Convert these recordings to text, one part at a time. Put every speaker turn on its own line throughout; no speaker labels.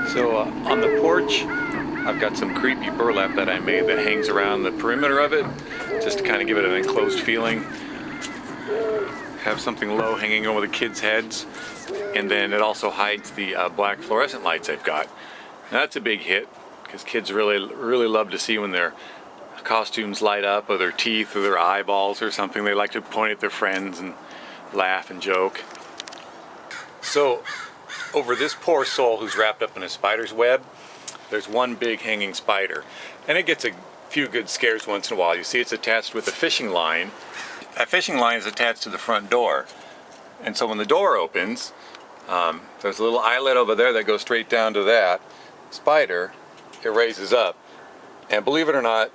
So on the porch, I've got some creepy burlap that I made that hangs around the perimeter of it, just to kind of give it an enclosed feeling. Have something low hanging over the kids' heads, and then it also hides the black fluorescent lights I've got. Now that's a big hit, because kids really love to see when their costumes light up, or their teeth, or their eyeballs, or something. They like to point at their friends and laugh and joke. So over this poor soul who's wrapped up in a spider's web, there's one big hanging spider, and it gets a few good scares once in a while. You see it's attached with a fishing line. That fishing line is attached to the front door, and so when the door opens, there's a little eyelet over there that goes straight down to that spider. It raises up, and believe it or not,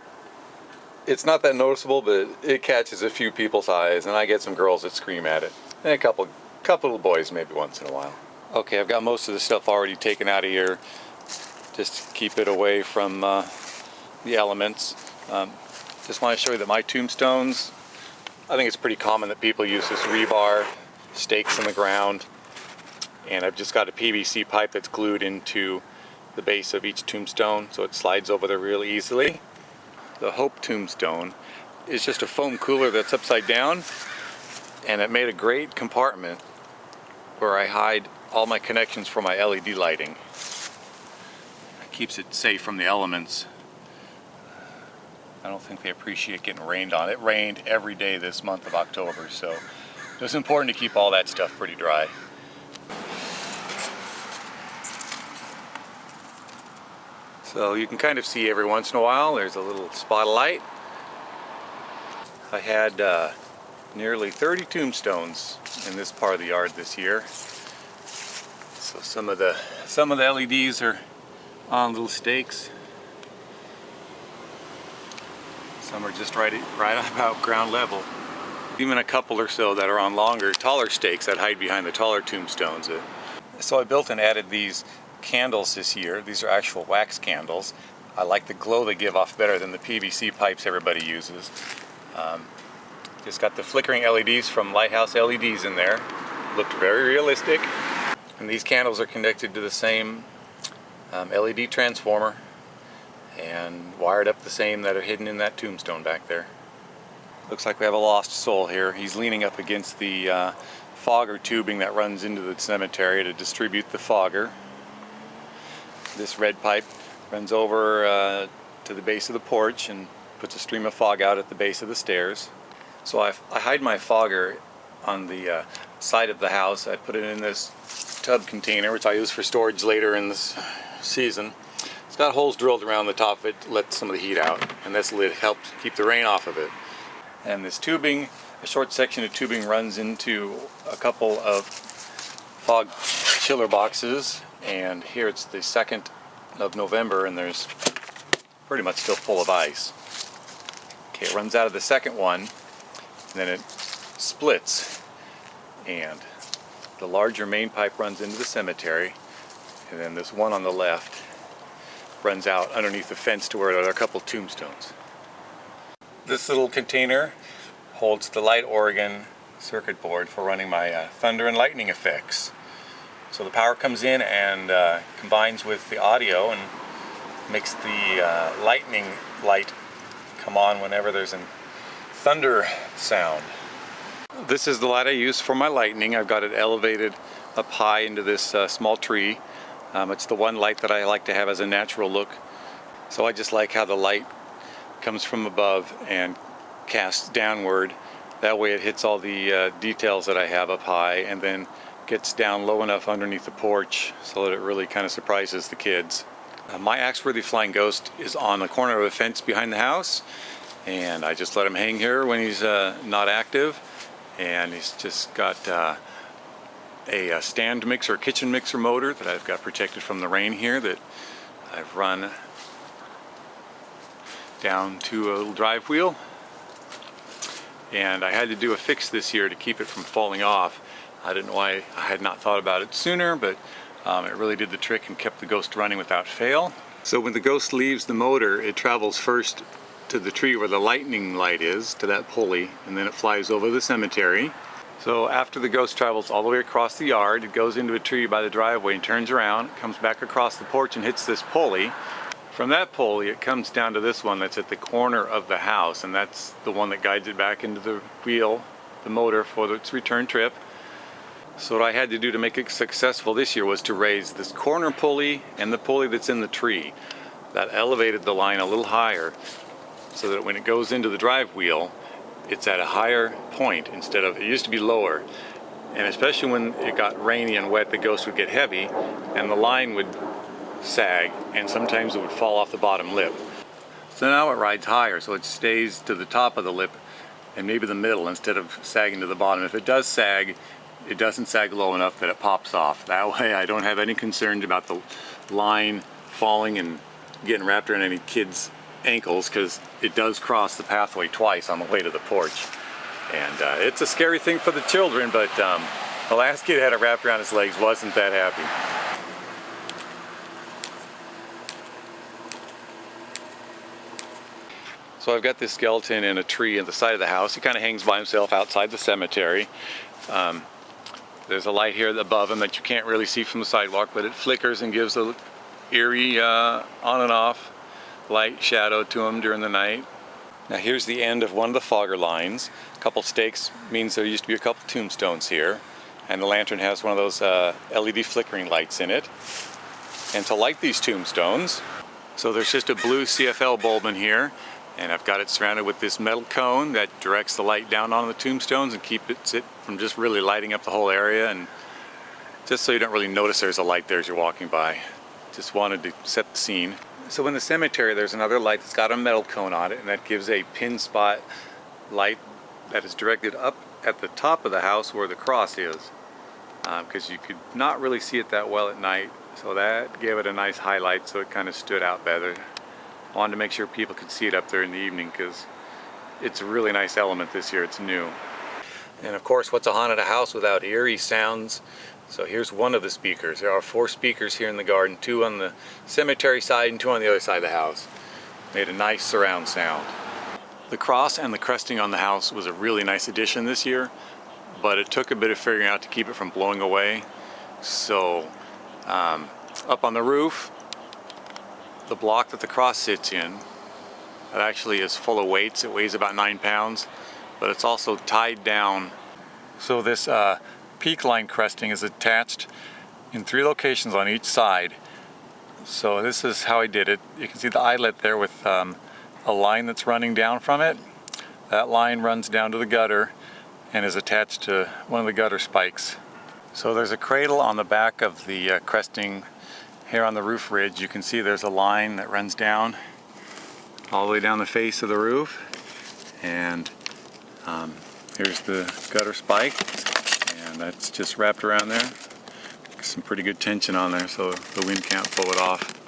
it's not that noticeable, but it catches a few people's eyes, and I get some girls that scream at it, and a couple of boys maybe once in a while. Okay, I've got most of the stuff already taken out of here, just to keep it away from the elements. Just want to show you that my tombstones, I think it's pretty common that people use this rebar, stakes in the ground, and I've just got a PVC pipe that's glued into the base of each tombstone, so it slides over there really easily. The Hope tombstone is just a foam cooler that's upside down, and it made a great compartment where I hide all my connections for my LED lighting. It keeps it safe from the elements. I don't think they appreciate getting rained on. It rained every day this month of October, so it's important to keep all that stuff pretty dry. So you can kind of see every once in a while there's a little spot of light. I had nearly 30 tombstones in this part of the yard this year. So some of the LEDs are on little stakes. Some are just right about ground level. Even a couple or so that are on taller stakes that hide behind the taller tombstones. So I built and added these candles this year. These are actual wax candles. I like the glow they give off better than the PVC pipes everybody uses. Just got the flickering LEDs from Lighthouse LEDs in there. Looked very realistic. And these candles are connected to the same LED transformer and wired up the same that are hidden in that tombstone back there. Looks like we have a lost soul here. He's leaning up against the fogger tubing that runs into the cemetery to distribute the fogger. This red pipe runs over to the base of the porch and puts a stream of fog out at the base of the stairs. So I hide my fogger on the side of the house. I put it in this tub container, which I use for storage later in this season. It's got holes drilled around the top of it to let some of the heat out, and this lid helps keep the rain off of it. And this tubing, a short section of tubing, runs into a couple of fog chiller boxes, and here it's the 2nd of November and there's pretty much still full of ice. Okay, it runs out of the second one, and then it splits, and the larger main pipe runs into the cemetery, and then this one on the left runs out underneath the fence to where there are a couple tombstones. This little container holds the light organ circuit board for running my thunder and lightning effects. So the power comes in and combines with the audio and makes the lightning light come on whenever there's a thunder sound. This is the light I use for my lightning. I've got it elevated up high into this small tree. It's the one light that I like to have as a natural look. So I just like how the light comes from above and casts downward. That way it hits all the details that I have up high, and then gets down low enough underneath the porch so that it really kind of surprises the kids. My Axeworthy flying ghost is on the corner of a fence behind the house, and I just let him hang here when he's not active. And he's just got a stand mixer, kitchen mixer motor that I've got protected from the rain here, that I've run down to a little drive wheel. And I had to do a fix this year to keep it from falling off. I didn't know why I had not thought about it sooner, but it really did the trick and kept the ghost running without fail. So when the ghost leaves the motor, it travels first to the tree where the lightning light is, to that pulley, and then it flies over the cemetery, So after the ghost travels all the way across the yard, it goes into a tree by the driveway and turns around, comes back across the porch and hits this pulley. From that pulley it comes down to this one that's at the corner of the house, and that's the one that guides it back into the wheel, the motor, for its return trip. So what I had to do to make it successful this year was to raise this corner pulley and the pulley that's in the tree. That elevated the line a little higher so that when it goes into the drive wheel, it's at a higher point instead of, it used to be lower. And especially when it got rainy and wet, the ghost would get heavy and the line would sag, and sometimes it would fall off the bottom lip. So now it rides higher, so it stays to the top of the lip and maybe the middle instead of sagging to the bottom. If it does sag, it doesn't sag low enough that it pops off. That way I don't have any concerns about the line falling and getting wrapped around any kids' ankles, because it does cross the pathway twice on the way to the porch. And it's a scary thing for the children, but the last kid had it wrapped around his legs, wasn't that happy. So I've got this skeleton in a tree at the side of the house. He kind of hangs by himself outside the cemetery. There's a light here above him that you can't really see from the sidewalk, but it flickers and gives a eerie on and off light shadow to him during the night. Now here's the end of one of the fogger lines. A couple stakes means there used to be a couple tombstones here, and the lantern has one of those LED flickering lights in it. And to light these tombstones, so there's just a blue CFL bulb in here, and I've got it surrounded with this metal cone that directs the light down on the tombstones and keeps it from just really lighting up the whole area, and just so you don't really notice there's a light there as you're walking by. Just wanted to set the scene. So in the cemetery there's another light that's got a metal cone on it, and that gives a pin spot light that is directed up at the top of the house where the cross is, because you could not really see it that well at night, so that gave it a nice highlight so it kind of stood out better. I wanted to make sure people could see it up there in the evening because it's a really nice element this year. It's new. And of course, what's a haunted house without eerie sounds? So here's one of the speakers. There are 4 speakers here in the garden, 2 on the cemetery side and 2 on the other side of the house. Made a nice surround sound. The cross and the cresting on the house was a really nice addition this year, but it took a bit of figuring out to keep it from blowing away. So up on the roof, the block that the cross sits in, it actually is full of weights. It weighs about 9 pounds, but it's also tied down. So this peak line cresting is attached in 3 locations on each side. So this is how I did it. You can see the eyelet there with a line that's running down from it. That line runs down to the gutter and is attached to one of the gutter spikes. So there's a cradle on the back of the cresting here on the roof ridge. You can see there's a line that runs down all the way down the face of the roof, and here's the gutter spike, and that's just wrapped around there. Some pretty good tension on there so the wind can't pull it off.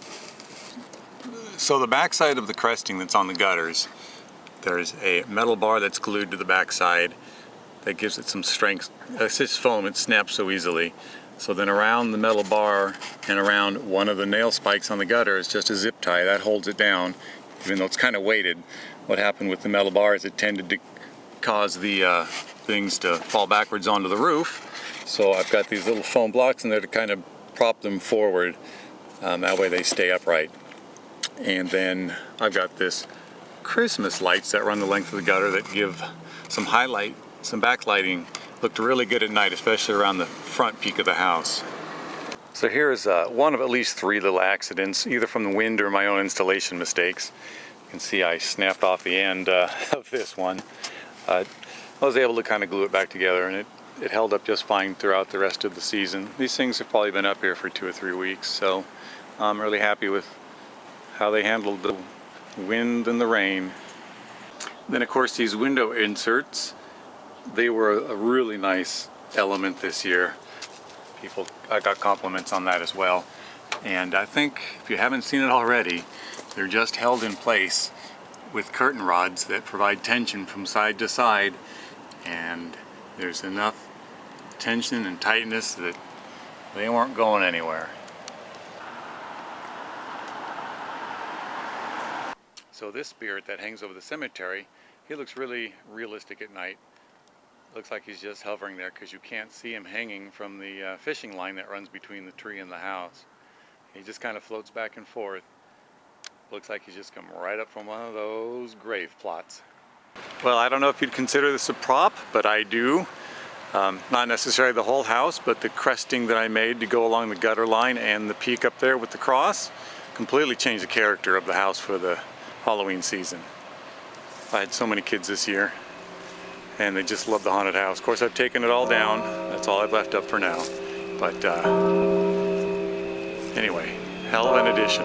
So the back side of the cresting that's on the gutters, there's a metal bar that's glued to the back side that gives it some strength. It's just foam, it snaps so easily. So then around the metal bar and around one of the nail spikes on the gutter is just a zip tie that holds it down, even though it's kind of weighted. What happened with the metal bar is it tended to cause the things to fall backwards onto the roof. So I've got these little foam blocks in there to kind of prop them forward. That way they stay upright. And then I've got this Christmas lights that run the length of the gutter that give some highlight, some backlighting. Looked really good at night, especially around the front peak of the house. So here's one of at least 3 little accidents, either from the wind or my own installation mistakes. You can see I snapped off the end of this one. I was able to kind of glue it back together, and it held up just fine throughout the rest of the season. These things have probably been up here for 2 or 3 weeks, so I'm really happy with how they handled the wind and the rain. Then of course these window inserts, they were a really nice element this year. I got compliments on that as well. And I think if you haven't seen it already, they're just held in place with curtain rods that provide tension from side to side, and there's enough tension and tightness that they weren't going anywhere. So this spirit that hangs over the cemetery, he looks really realistic at night. Looks like he's just hovering there because you can't see him hanging from the fishing line that runs between the tree and the house. He just kind of floats back and forth. Looks like he's just come right up from one of those grave plots. Well, I don't know if you'd consider this a prop, but I do. Not necessarily the whole house, but the cresting that I made to go along the gutter line and the peak up there with the cross completely changed the character of the house for the Halloween season. I had so many kids this year, and they just love the haunted house. Of course, I've taken it all down. That's all I've left up for now. But anyway, hell of an addition.